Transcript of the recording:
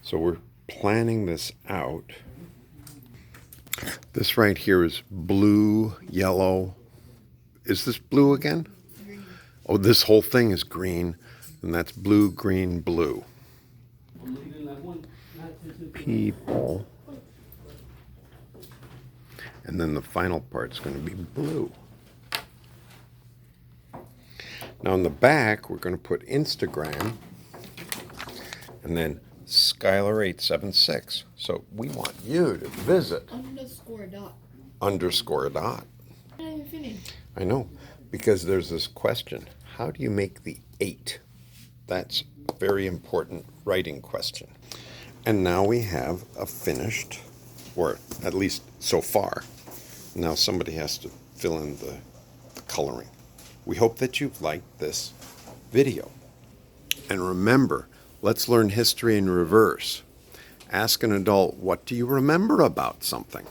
So we're planning this out. This right here is blue, yellow. Is this blue again? Green. Oh, this whole thing is green, and that's blue, green, blue. People. And then the final part's going to be blue. Now on the back, we're going to put Instagram and then Skylar876. So we want you to visit _dot. _dot. I didn't even finish. I know, because there's this question. How do you make the 8? That's a very important writing question. And now we have a finished, or at least so far. Now somebody has to fill in the coloring. We hope that you've liked this video. And remember, let's learn history in reverse. Ask an adult, what do you remember about something?